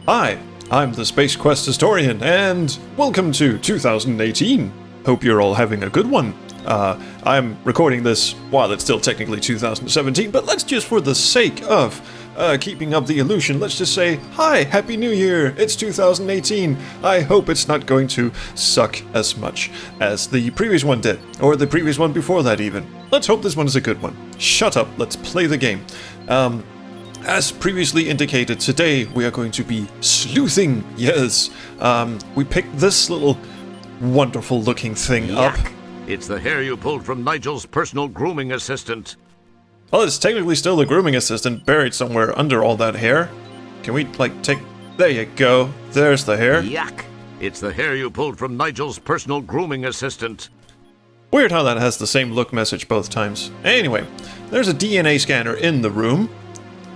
Hi, I'm the Space Quest historian, and welcome to 2018. Hope you're all having a good one. I'm recording this while it's still technically 2017, but let's just, for the sake of keeping up the illusion, let's just say, hi, Happy New Year, it's 2018. I hope it's not going to suck as much as the previous one did, or the previous one before that even. Let's hope this one is a good one. Shut up, let's play the game. As previously indicated, today we are going to be sleuthing, yes. We picked this little wonderful looking thing up. It's the hair you pulled from Nigel's personal grooming assistant. Well, it's technically still the grooming assistant buried somewhere under all that hair. Can we, take... There you go. There's the hair. Yuck! It's the hair you pulled from Nigel's personal grooming assistant. Weird how that has the same look message both times. Anyway, there's a DNA scanner in the room.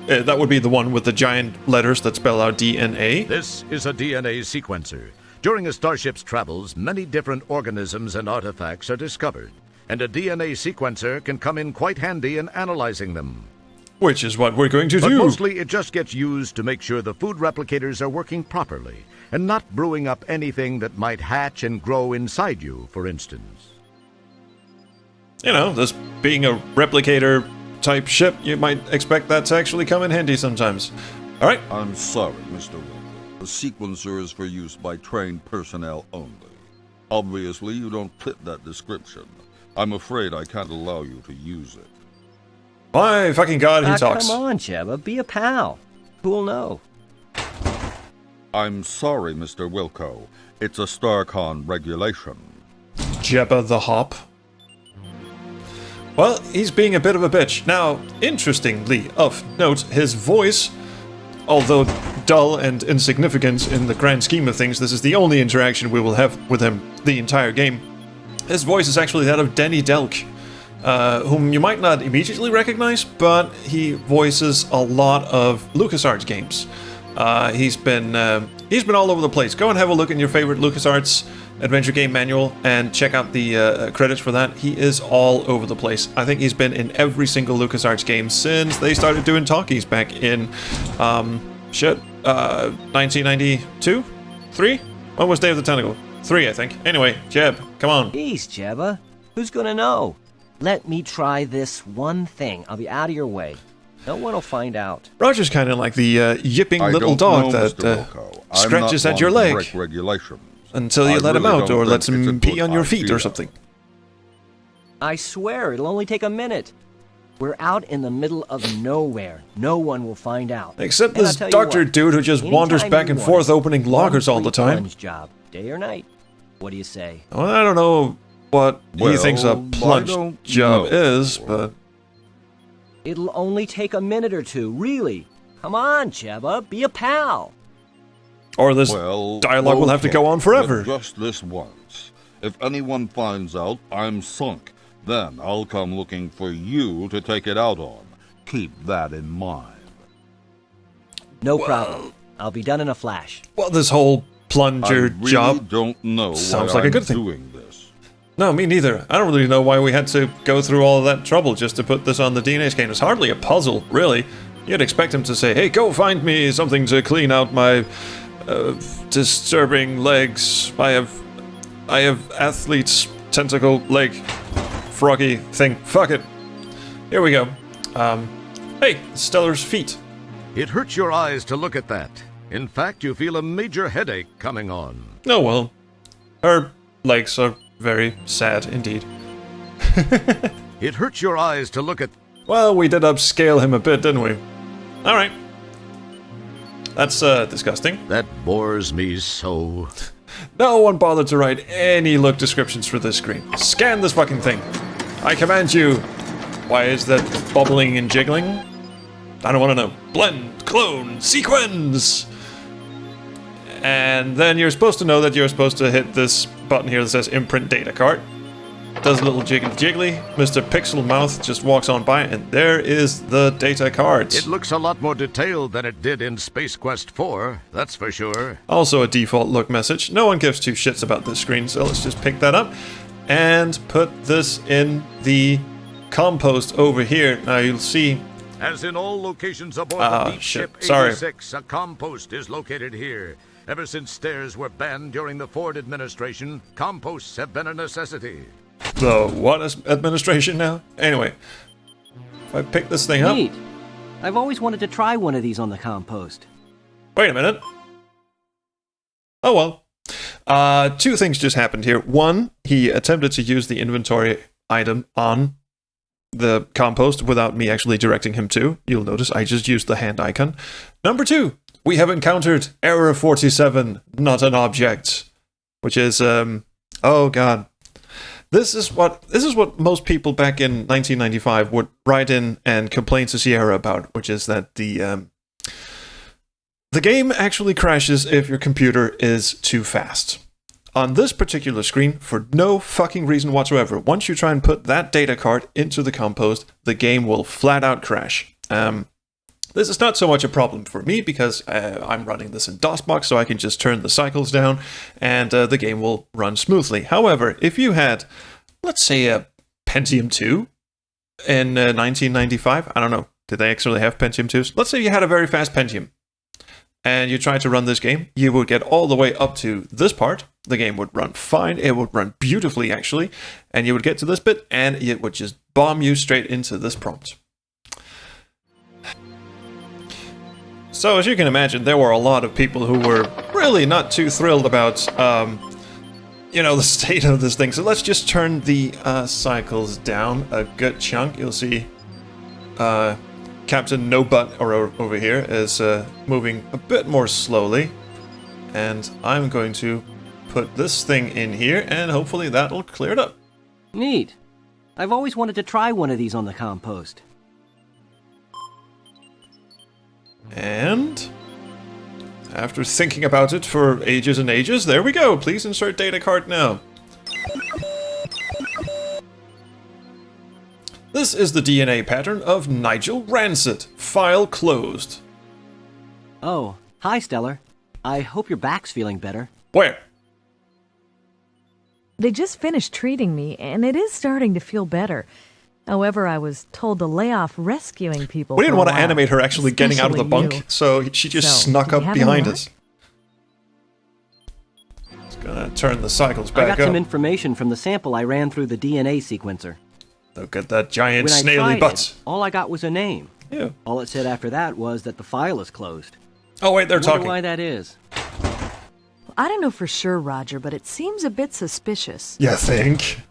That would be the one with the giant letters that spell out DNA. This is a DNA sequencer. During a starship's travels, many different organisms and artifacts are discovered, and a DNA sequencer can come in quite handy in analyzing them. Which is what we're going to But do. mostly it just gets used to make sure the food replicators are working properly, and not brewing up anything that might hatch and grow inside you, for instance. You know, this being a replicator type ship, you might expect that to actually come in handy sometimes. Alright. I'm sorry, Mr. Wilco. The sequencer is for use by trained personnel only. Obviously, you don't fit that description. I'm afraid I can't allow you to use it. My fucking god, he talks. Come on, Jebba, be a pal. Who'll know? I'm sorry, Mr. Wilco. It's a StarCon regulation. Jebba the Hop. Well, he's being a bit of a bitch. Now, interestingly of note, his voice, although dull and insignificant in the grand scheme of things, this is the only interaction we will have with him the entire game. His voice is actually that of Denny Delk, whom you might not immediately recognize, but he voices a lot of LucasArts games. He's been all over the place. Go and have a look in your favorite LucasArts adventure game manual and check out the credits for that. He is all over the place. I think he's been in every single LucasArts game since they started doing talkies back in 1992? 3? When was Day of the Tentacle? 3, I think. Anyway, Jeb, come on. Jeez, Jebba. Who's gonna know? Let me try this one thing. I'll be out of your way. No one will find out. Roger's kind of like the yipping little dog that scratches at your leg until you let him out or lets him pee on your feet or something. I swear, it'll only take a minute. We're out in the middle of nowhere. No one will find out. Except this doctor dude who just wanders back and forth opening loggers all the time. Plunge job, day or night. What do you say? Well, I don't know what he thinks a plunge job is, but... It'll only take a minute or two, really. Come on, Jebba, be a pal. Or this dialogue will have to go on forever. Just this once. If anyone finds out I'm sunk, then I'll come looking for you to take it out on. Keep that in mind. No problem. I'll be done in a flash. Well, this whole plunger job don't know sounds why like a good I'm thing. Doing this. No, me neither. I don't really know why we had to go through all of that trouble just to put this on the DNA scan. It's hardly a puzzle, really. You'd expect him to say, hey, go find me something to clean out my disturbing legs. I have athlete's tentacle leg froggy thing. Fuck it. Here we go. Hey, Stellar's feet. It hurts your eyes to look at that. In fact, you feel a major headache coming on. Oh well. Her legs are very sad indeed. It hurts your eyes to look at... Well, we did upscale him a bit, didn't we? Alright. That's disgusting. That bores me so. No one bothered to write any look descriptions for this screen. Scan this fucking thing. I command you. Why is that bubbling and jiggling? I don't want to know. Blend, clone, sequence! And then you're supposed to know that you're supposed to hit this button here that says imprint data card. Does a little jiggly jiggly. Mr. Pixel Mouth just walks on by, and there is the data cards. It looks a lot more detailed than it did in Space Quest 4, that's for sure. Also a default look message. No one gives two shits about this screen, so let's just pick that up and put this in the compost over here. Now you'll see As in all locations aboard the deep shit. ship Sorry. 86, a compost is located here. Ever since stairs were banned during the Ford administration, composts have been a necessity. The what administration now? Anyway, if I pick this thing up... Neat. I've always wanted to try one of these on the compost. Wait a minute. Oh well. Two things just happened here. One, he attempted to use the inventory item on the compost without me actually directing him to. You'll notice I just used the hand icon. Number two, we have encountered error 47, not an object. Which is, oh god. This is what most people back in 1995 would write in and complain to Sierra about, which is that the game actually crashes if your computer is too fast. On this particular screen, for no fucking reason whatsoever, once you try and put that data card into the compost, the game will flat out crash. This is not so much a problem for me because I'm running this in DOSBox, so I can just turn the cycles down and the game will run smoothly. However, if you had, let's say, a Pentium 2 in 1995, I don't know, did they actually have Pentium 2s? Let's say you had a very fast Pentium and you tried to run this game, you would get all the way up to this part. The game would run fine, it would run beautifully actually, and you would get to this bit and it would just bomb you straight into this prompt. So as you can imagine, there were a lot of people who were really not too thrilled about, the state of this thing. So let's just turn the cycles down a good chunk. You'll see Captain No Butt over here is moving a bit more slowly. And I'm going to put this thing in here, and hopefully that'll clear it up. Neat. I've always wanted to try one of these on the compost. And after thinking about it for ages and ages, there we go. Please insert data card now. This is the DNA pattern of Nigel Rancid. File closed. Oh, hi, Stellar. I hope your back's feeling better. Where? They just finished treating me, and it is starting to feel better. However, I was told to lay off rescuing people. We didn't want to while, animate her actually getting out of the bunk, you. so she just So, snuck do you up have behind any us. Just gonna turn the cycles I back got up. some information from the sample I ran through the DNA sequencer. Look at that giant When I snaily tried butt. it, all I got was a name. Yeah. All it said after that was that the file is closed. Oh wait, they're I wonder talking. why that is. I don't know for sure, Roger, but it seems a bit suspicious. You think?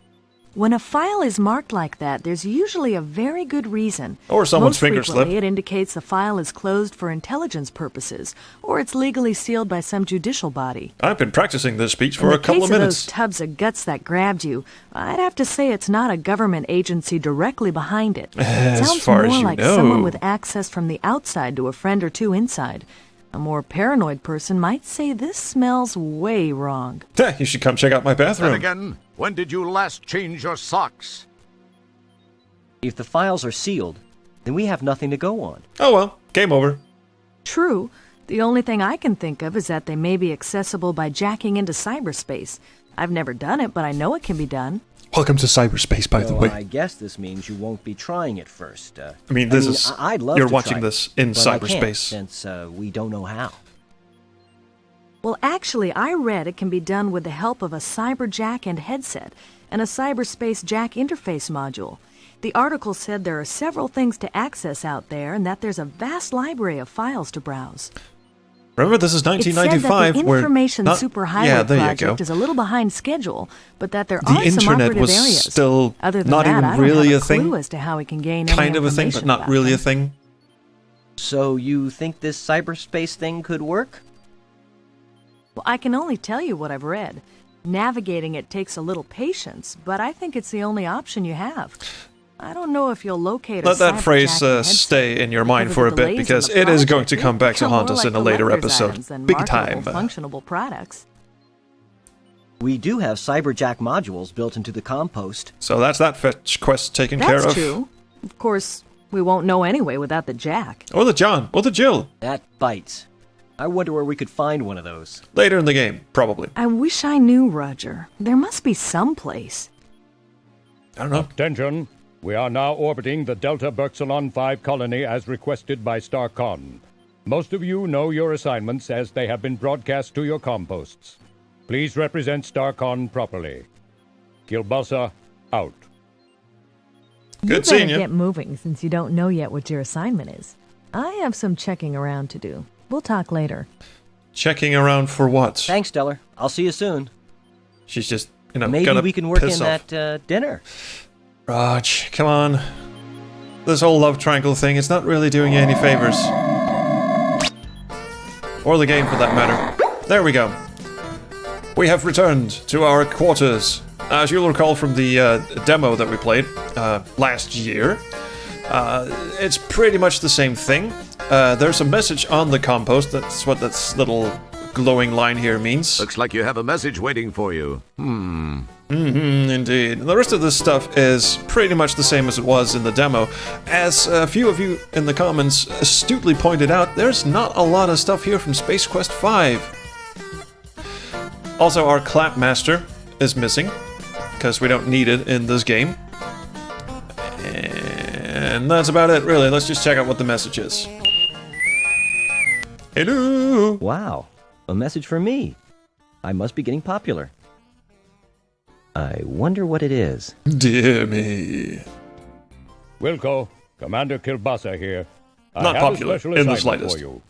When a file is marked like that, there's usually a very good reason. Or someone's Most finger frequently, slip. it indicates the file is closed for intelligence purposes, or it's legally sealed by some judicial body. I've been practicing this speech for In a the couple case of of minutes. those tubs of guts that grabbed you, I'd have to say it's not a government agency directly behind it. As It sounds far as more you like know. someone with access from the outside to a friend or two inside. A more paranoid person might say this smells way wrong. You should come check out my Then bathroom. again, when did you last change your socks? If the files are sealed, then we have nothing to go on. Oh well, game over. True. The only thing I can think of is that they may be accessible by jacking into cyberspace. I've never done it, but I know it can be done. Welcome to cyberspace, by the Well, way. I guess this means you won't be trying it first. I mean, this is... I'd love you're to watching try this it, in but I can't, cyberspace. since we don't know how. Well, actually, I read it can be done with the help of a cyberjack and headset and a cyberspace jack interface module. The article said there are several things to access out there and that there's a vast library of files to browse. Remember, this is It said 1995. that the where Information not- Superhighway yeah, there you project go. is a little behind schedule, but that there The are some internet operative was areas. still Other than not that, even I don't really have a thing. clue as to how we can gain Kind any of a thing, but information not about really a them. thing. So you think this cyberspace thing could work? Well, I can only tell you what I've read. Navigating it takes a little patience, but I think it's the only option you have. I don't know if you'll locate a Let that cyberjack phrase headset. stay in your mind Because for a of the bit, delays in because the it is going project, to come back to they're haunt more us like in a the later collector's episode. items than Big marketable, time. functionable products. We do have cyberjack modules built into the compost. So that's that fetch quest taken That's care of. true. Of course, we won't know anyway without the jack. Or the John, or the Jill. That bites. I wonder where we could find one of those. Later in the game, probably. I wish I knew, Roger. There must be some place. I don't know. Attention! We are now orbiting the Delta Berxilon 5 colony as requested by StarCon. Most of you know your assignments as they have been broadcast to your composts. Please represent StarCon properly. Kilbasa, out. Good You seeing better you. get moving since you don't know yet what your assignment is. I have some checking around to do. We'll talk later. Checking around for what? Thanks, Stellar. I'll see you soon. She's just, Maybe gonna we can work piss in off. that dinner. Raj, come on. This whole love triangle thing, it's not really doing you any favors. Or the game, for that matter. There we go. We have returned to our quarters. As you'll recall from the demo that we played last year, it's pretty much the same thing. There's a message on the compost. That's what this little glowing line here means. Looks like you have a message waiting for you. Indeed. The rest of this stuff is pretty much the same as it was in the demo. As a few of you in the comments astutely pointed out, there's not a lot of stuff here from Space Quest 5. Also, our Clapmaster is missing, because we don't need it in this game. And that's about it, really. Let's just check out what the message is. Hello! Wow, a message for me. I must be getting popular. I wonder what it is. Dear me. Wilco, Commander Kilbasa here. Not I have popular, a special in the assignment slightest. for you.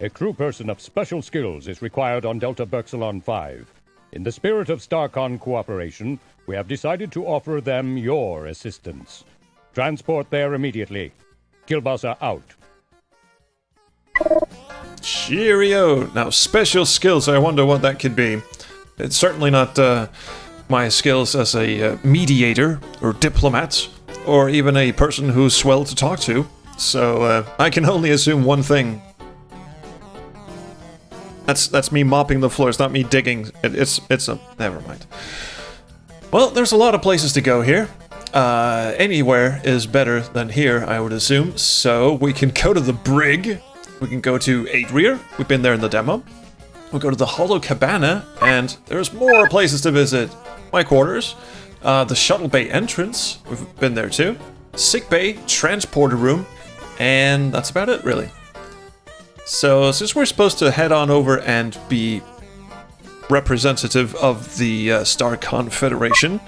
A crew person of special skills is required on Delta Berxilon 5. In the spirit of StarCon cooperation, we have decided to offer them your assistance. Transport there immediately. Kilbasa out. Cheerio! Now, special skills, I wonder what that could be. It's certainly not my skills as a mediator, or diplomat, or even a person who's swell to talk to. So, I can only assume one thing. That's me mopping the floor, it's not me digging. It's a... never mind. Well, there's a lot of places to go here. Anywhere is better than here, I would assume. So, we can go to the brig. We can go to Adria. We've been there in the demo. We'll go to the Hollow Cabana, and there's more places to visit. My quarters, the Shuttle Bay entrance, we've been there too. Sick Bay, Transporter Room, and that's about it, really. So, since we're supposed to head on over and be representative of the Star Confederation,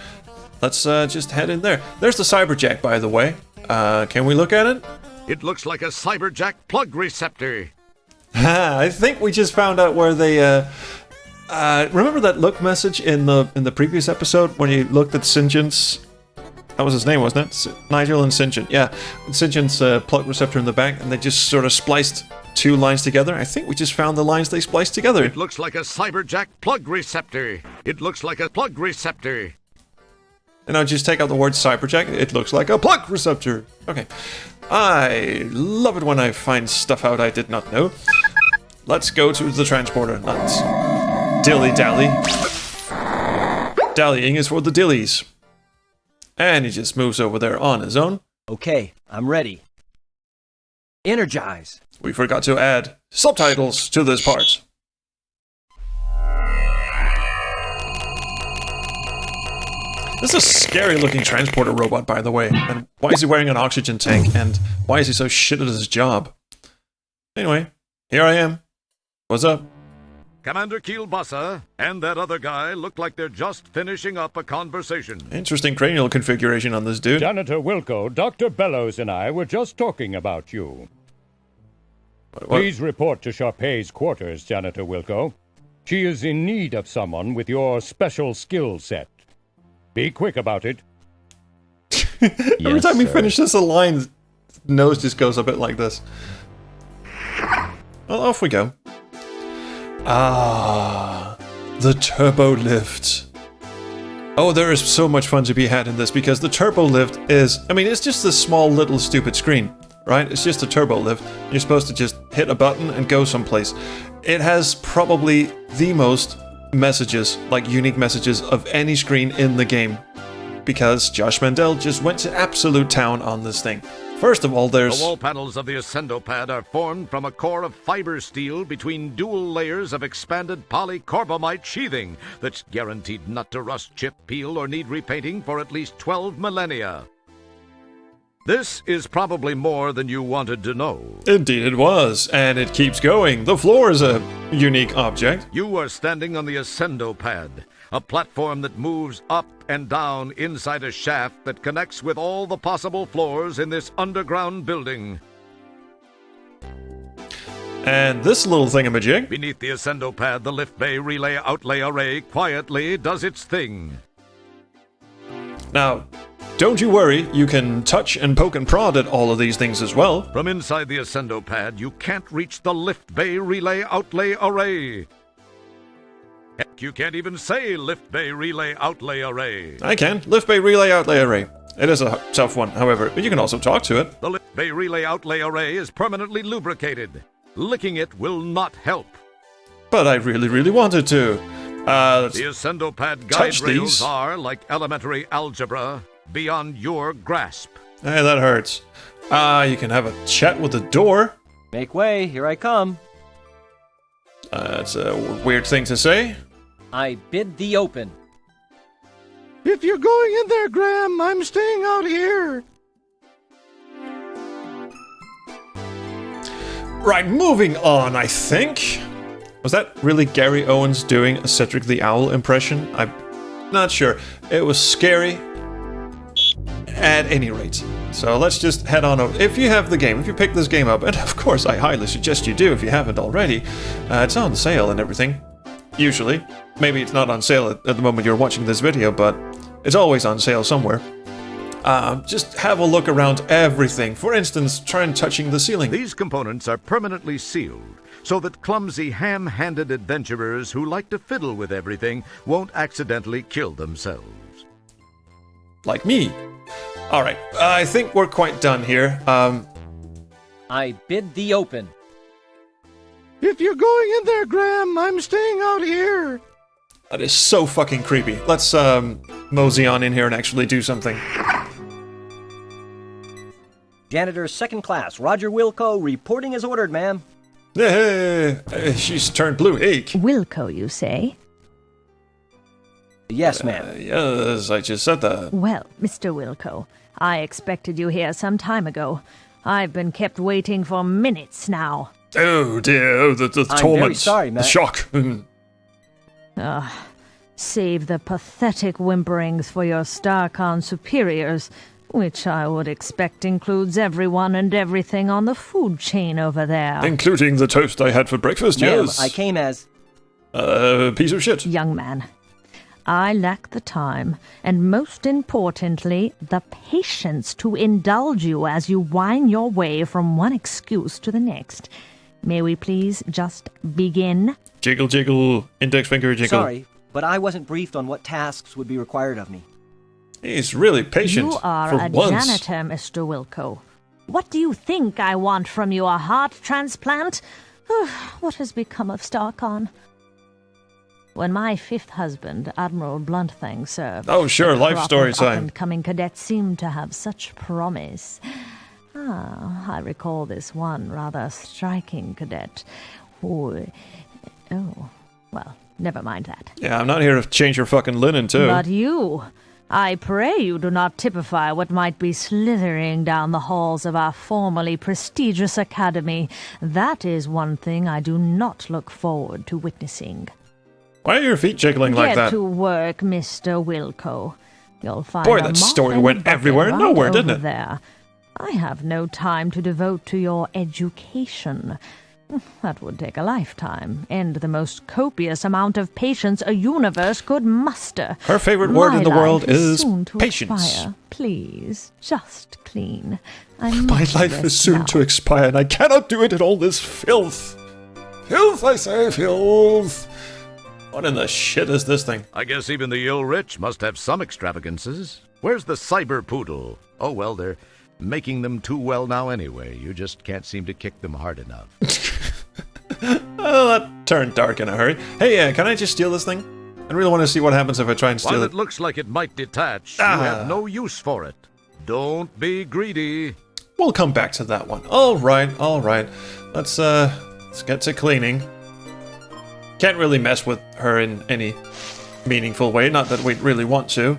let's just head in there. There's the Cyberjack, by the way. Can we look at it? It looks like a Cyberjack plug receptor. I think we just found out where they. Remember that look message in the previous episode when you looked at St. John's? That was his name, wasn't it? Nigel and St. John. Yeah, St. John's plug receptor in the back, and they just sort of spliced two lines together. I think we just found the lines they spliced together. It looks like a Cyberjack plug receptor. It looks like a plug receptor. And I'll just take out the word Cyberjack. It looks like a plug receptor. Okay. I love it when I find stuff out I did not know. Let's go to the transporter. Let's dilly-dally. Dallying is for the dillies. And he just moves over there on his own. Okay, I'm ready. Energize. We forgot to add subtitles to this part. This is a scary looking transporter robot, by the way. And why is he wearing an oxygen tank? And why is he so shit at his job? Anyway, here I am. What's up? Commander Kielbasa and that other guy look like they're just finishing up a conversation. Interesting cranial configuration on this dude. Janitor Wilco, Dr. Bellows and I were just talking about you. What? Please report to Sharpay's quarters, Janitor Wilco. She is in need of someone with your special skill set. Be quick about it. Every time he finishes a line, his nose just goes a bit like this. Well, off we go. Ah, the turbo lift. Oh, there is so much fun to be had in this because the turbo lift is, I mean, it's just a small little stupid screen, right? It's just a turbo lift. You're supposed to just hit a button and go someplace. It has probably the most messages, like unique messages of any screen in the game, because Josh Mandel just went to absolute town on this thing. First of all, there's... The wall panels of the Ascendo pad are formed from a core of fiber steel between dual layers of expanded polycarbamide sheathing that's guaranteed not to rust, chip, peel, or need repainting for at least 12 millennia. This is probably more than you wanted to know. Indeed it was, and it keeps going. The floor is a unique object. You are standing on the Ascendo Pad, a platform that moves up and down inside a shaft that connects with all the possible floors in this underground building. And this little thingamajig. Beneath the Ascendo Pad, the lift bay relay outlay array quietly does its thing. Now, don't you worry, you can touch and poke and prod at all of these things as well. From inside the Ascendo Pad, you can't reach the lift bay relay outlay array. Heck, you can't even say lift bay relay outlay array. I can. Lift bay relay outlay array. It is a tough one, however, but you can also talk to it. The lift bay relay outlay array is permanently lubricated. Licking it will not help. But I really, really wanted to. The Ascendo Pad guide touch rails these. are, like elementary algebra, beyond your grasp. Hey, that hurts. You can have a chat with the door. Make way, here I come. That's a weird thing to say. I bid thee open. If you're going in there, Graham, I'm staying out here. Right, moving on, I think. Was that really Gary Owens doing a Cedric the Owl impression? I'm not sure. It was scary at any rate. So let's just head on over. If you have the game, if you pick this game up, and of course I highly suggest you do if you haven't already, it's on sale and everything. Usually. Maybe it's not on sale at the moment you're watching this video, but it's always on sale somewhere. Just have a look around everything. For instance, try and touching the ceiling. These components are permanently sealed, so that clumsy, ham-handed adventurers who like to fiddle with everything won't accidentally kill themselves. Like me. Alright, I think we're quite done here. I bid thee open. If you're going in there, Graham, I'm staying out here. That is so fucking creepy. Let's, mosey on in here and actually do something. Janitor second class, Roger Wilco, reporting as ordered, ma'am. Hey, she's turned blue. Eek. Wilco, you say? Yes, ma'am. Yes, I just said that. Well, Mr. Wilco, I expected you here some time ago. I've been kept waiting for minutes now. Oh dear, the I'm torment. very sorry, the Matt. shock. Save the pathetic whimperings for your StarCon superiors, which I would expect includes everyone and everything on the food chain over there. Including the toast I had for breakfast, Ma'am, yes. I came as... Piece of shit. Young man, I lack the time, and most importantly, the patience to indulge you as you whine your way from one excuse to the next. May we please just begin? Jiggle, jiggle, index finger jiggle. Sorry, but I wasn't briefed on what tasks would be required of me. He's really patient You are for a once. janitor, Mr. Wilco. What do you think I want from you, a heart transplant? What has become of StarCon? When my fifth husband, Admiral Bluntthang, served... Oh, sure, the life crop story of time. up-and-coming cadets seemed to have such promise. I recall this one rather striking cadet who... Oh, well, never mind that. Yeah, I'm not here to change your fucking linen, too. But you... I pray you do not typify what might be slithering down the halls of our formerly prestigious academy. That is one thing I do not look forward to witnessing. Why are your feet jiggling like Get that? to work, Mr. Wilco. You'll find Boy, a that mop story and went bucket everywhere and right nowhere, didn't over it? There. I have no time to devote to your education. That would take a lifetime, and the most copious amount of patience a universe could muster. Her favorite word My in the world life is soon to patience. expire. Please, just clean. I My must life rest is soon now. to expire, and I cannot do it in all this filth. Filth, I say, filth. What in the shit is this thing? I guess even the ill-rich must have some extravagances. Where's the cyber poodle? Oh, well, they're making them too well now anyway. You just can't seem to kick them hard enough. Oh, that turned dark in a hurry. Hey, can I just steal this thing? I really want to see what happens if I try and steal While it. it looks like it might detach, you have no use for it. Don't be greedy. We'll come back to that one. All right. Let's get to cleaning. Can't really mess with her in any meaningful way. Not that we really want to.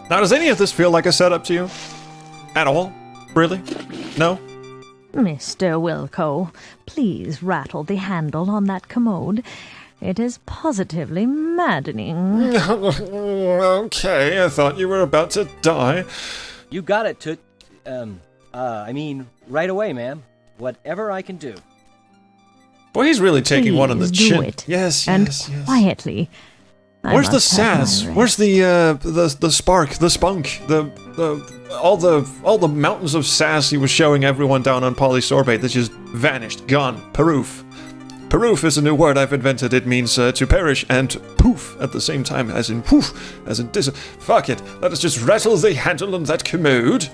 Now, does any of this feel like a setup to you? At all? Really? No? Mr. Wilco, please rattle the handle on that commode. It is positively maddening. Okay, I thought you were about to die. You got it, right away, ma'am. Whatever I can do. Boy, he's really taking one on the Please do chin. it. Yes, And yes, yes. quietly. I Where's the must have my sass? rest. Where's the spark, the spunk, all the mountains of sass he was showing everyone down on Polysorbate that just vanished, gone, paroof. Paroof is a new word I've invented. It means to perish and poof at the same time, as in poof, as in fuck it. Let us just rattle the handle on that commode,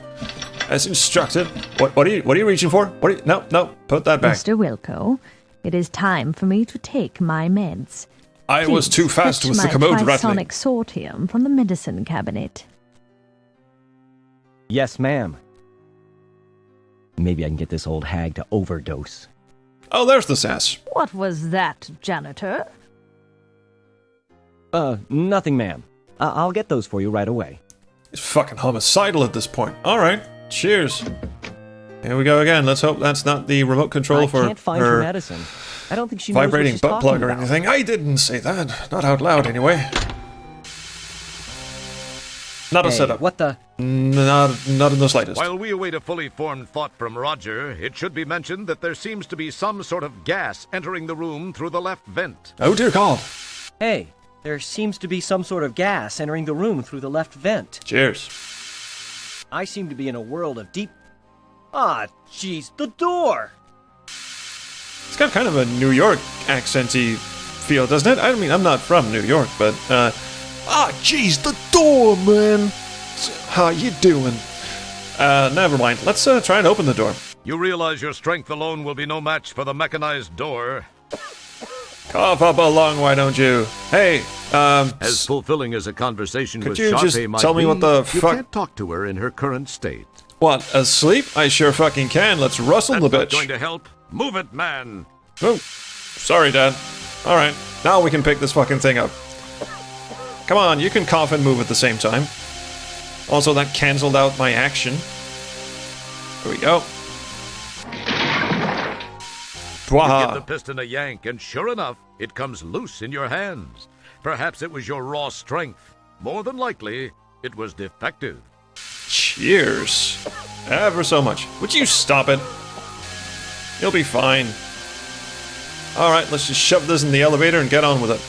as instructed. What are you reaching for? No, put that back. Mr. Wilco, it is time for me to take my meds. I was Please too fast fetch with the commode my rattling. Trisonic sortium from the medicine cabinet. Yes, ma'am. Maybe I can get this old hag to overdose. Oh, there's the sass. What was that, janitor? Nothing, ma'am. I'll get those for you right away. He's fucking homicidal at this point. All right, cheers. Here we go again. Let's hope that's not the remote control I for can't find her her medicine. I don't think she knows what vibrating she's butt talking plug or about. anything. I didn't say that. Not out loud, anyway. Not a Hey, setup. what the? Not in the slightest. While we await a fully formed thought from Roger, it should be mentioned that there seems to be some sort of gas entering the room through the left vent. Oh dear God. Hey, there seems to be some sort of gas entering the room through the left vent. Cheers. I seem to be in a world of deep... Ah, jeez, the door! It's got kind of a New York accenty feel, doesn't it? I mean, I'm not from New York, but jeez, the door, man. How you doing? Never mind. Let's try and open the door. You realize your strength alone will be no match for the mechanized door. Cough up a lung, why don't you? Hey, As fulfilling as a conversation could with you just Sharpay might tell me be, what the you fuck- can't talk to her in her current state. what, asleep? I sure fucking can. Let's rustle That's the not bitch. going to help. Move it, man. Oh, sorry, Dad. Alright, now we can pick this fucking thing up. Come on, you can cough and move at the same time. Also, that cancelled out my action. Here we go. You give the Dwaha. piston a yank, and sure enough, it comes loose in your hands. Perhaps it was your raw strength. More than likely, it was defective. Cheers. Ever so much. Would you stop it? You'll be fine. Alright, let's just shove this in the elevator and get on with it.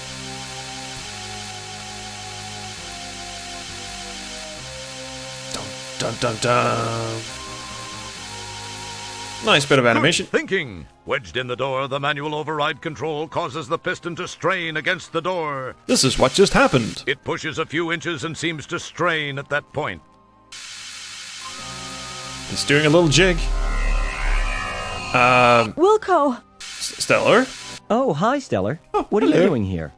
Dun dun dun dun. Nice bit of animation. Good thinking. Wedged in the door, the manual override control causes the piston to strain against the door. This is what just happened. It pushes a few inches and seems to strain at that point. It's doing a little jig. Wilco! Stellar? Oh, hi, Stellar. What are you hello. doing here?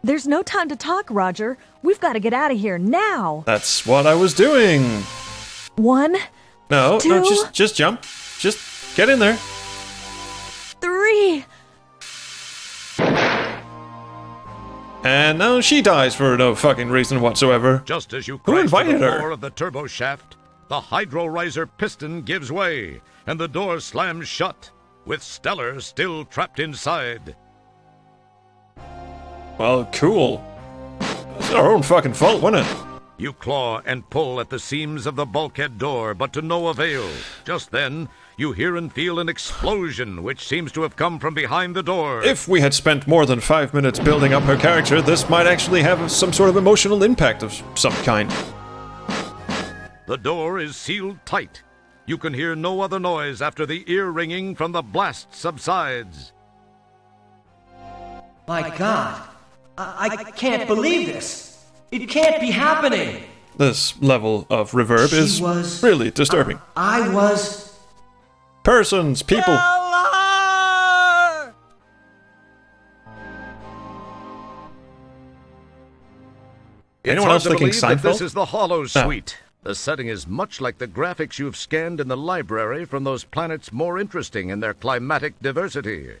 There's no time to talk, Roger. We've got to get out of here now. That's what I was doing. 1, No, Two. just jump. Just get in there. 3. And now she dies for no fucking reason whatsoever. Just as you Who crash to invited the her? floor of the turbo shaft, the hydro riser piston gives way, and the door slams shut, with Stellar still trapped inside. Well, cool. It's our own fucking fault, wasn't it? You claw and pull at the seams of the bulkhead door, but to no avail. Just then, you hear and feel an explosion, which seems to have come from behind the door. If we had spent more than 5 minutes building up her character, this might actually have some sort of emotional impact of some kind. The door is sealed tight. You can hear no other noise after the ear ringing from the blast subsides. My God, I can't believe this. It can't be happening. This level of reverb She is was- really disturbing. I was... Persons, people. Stellar! It's Anyone hard else to thinking believe that this Seinfeld? is the Hollow No. Suite. The setting is much like the graphics you've scanned in the library from those planets more interesting in their climatic diversity.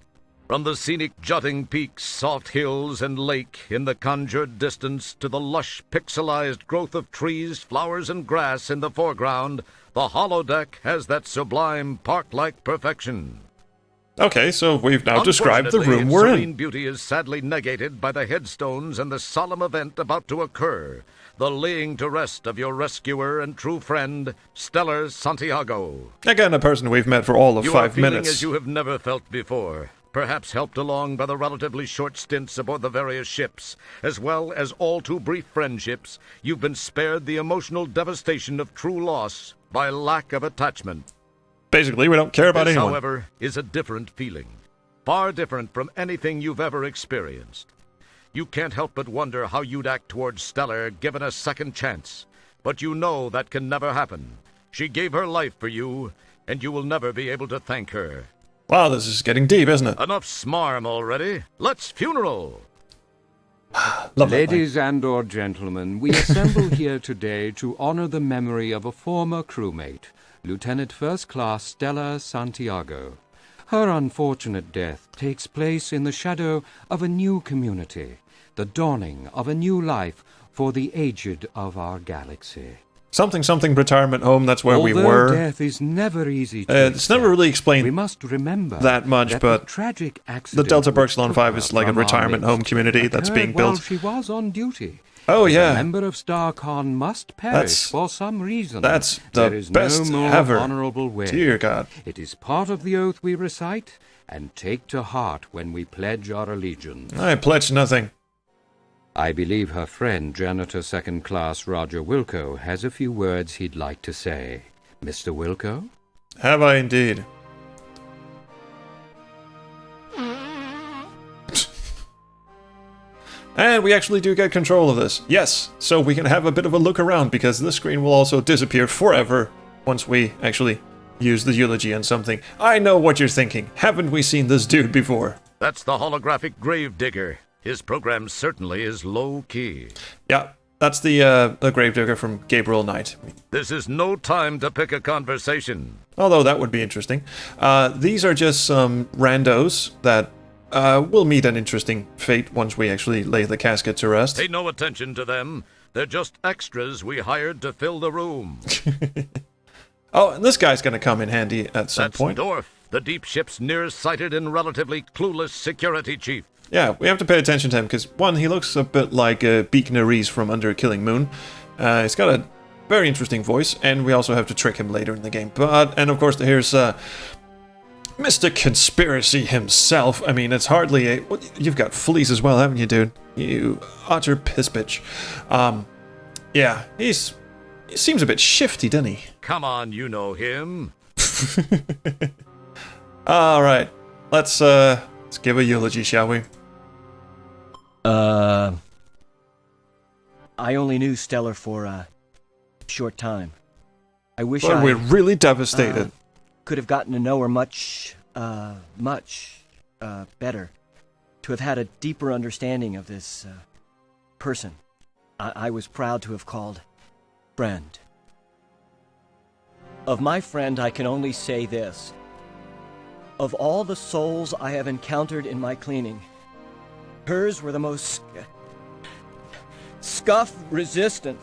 From the scenic jutting peaks, soft hills, and lake in the conjured distance to the lush, pixelized growth of trees, flowers, and grass in the foreground, the holodeck has that sublime park-like perfection. Okay, so we've now described the room we're its serene in. beauty is sadly negated by the headstones and the solemn event about to occur, the laying to rest of your rescuer and true friend, Stellar Santiago. Again, a person we've met for all of You 5 are feeling minutes. as you have never felt before, perhaps helped along by the relatively short stints aboard the various ships, as well as all too brief friendships. You've been spared the emotional devastation of true loss by lack of attachment. Basically, we don't care about This, anyone. however, is a different feeling, far different from anything you've ever experienced. You can't help but wonder how you'd act towards Stellar given a second chance, but you know that can never happen. She gave her life for you, and you will never be able to thank her. Wow, this is getting deep, isn't it? Enough smarm already. Let's funeral. Love that Ladies and/or gentlemen, we assemble here today to honor the memory of a former crewmate, Lieutenant First Class Stella Santiago. Her unfortunate death takes place in the shadow of a new community, the dawning of a new life for the aged of our galaxy. Something retirement home, that's where we Although were. death is never easy to It's never really explained we must remember that much, that but the tragic the accident Delta which Berxlon took 5 her is like a from our retirement midst home community that's occurred being while built. she was on duty. Oh, A yeah. member of StarCon must perish That's- for some reason. That's There the is best no more ever. honorable way. Dear God. It is part of the oath we recite and take to heart when we pledge our allegiance. I pledge nothing. I believe her friend, Janitor Second Class Roger Wilco, has a few words he'd like to say. Mr. Wilco? Have I indeed? And we actually do get control of this. Yes, so we can have a bit of a look around because this screen will also disappear forever once we actually use the eulogy on something. I know what you're thinking. Haven't we seen this dude before? That's the holographic gravedigger. His program certainly is low-key. Yeah, that's the gravedigger from Gabriel Knight. This is no time to pick a conversation. Although that would be interesting. These are just some randos that will meet an interesting fate once we actually lay the casket to rest. Pay no attention to them. They're just extras we hired to fill the room. Oh, and this guy's going to come in handy at some That's point. Dorf, the deep ship's nearsighted and relatively clueless security chief. Yeah, we have to pay attention to him because, one, he looks a bit like Beacon Reese from Under Killing Moon. He's got a very interesting voice, and we also have to trick him later in the game. And of course, here's Mr. Conspiracy himself. I mean, it's hardly a... You've got fleas as well, haven't you, dude? You utter piss bitch. Yeah, he seems a bit shifty, doesn't he? Come on, you know him. All right, let's give a eulogy, shall we? I only knew Stellar for a short time. I wish But I we're really devastated. could have gotten to know her much better. To have had a deeper understanding of this person. I was proud to have called friend. Of my friend, I can only say this. Of all the souls I have encountered in my cleaning, hers were the most scuff-resistant.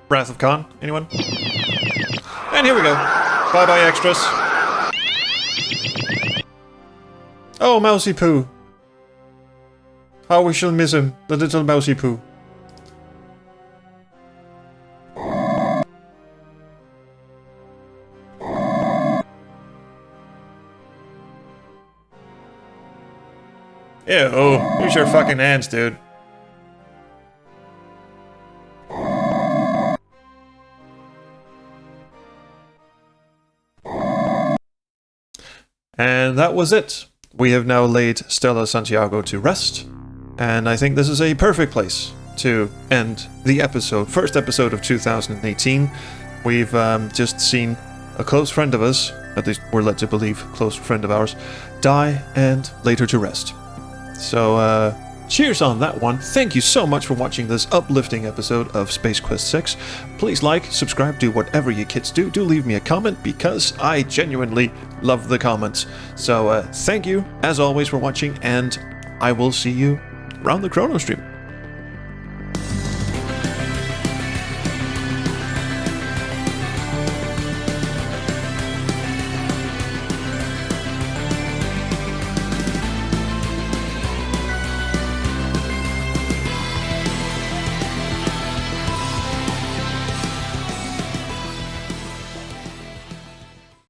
Wrath of Khan, anyone? And here we go. Bye-bye, extras. Oh, Mousy Poo. How we shall miss him, the little Mousy Poo. Ew, use your fucking hands, dude. And that was it. We have now laid Stella Santiago to rest, and I think this is a perfect place to end the episode. First episode of 2018. We've just seen a close friend of us, at least we're led to believe, close friend of ours, die and laid her to rest. So, cheers on that one. Thank you so much for watching this uplifting episode of Space Quest 6. Please like, subscribe, do whatever you kids do. Do leave me a comment because I genuinely love the comments. So thank you, as always, for watching, and I will see you around the Chrono Stream.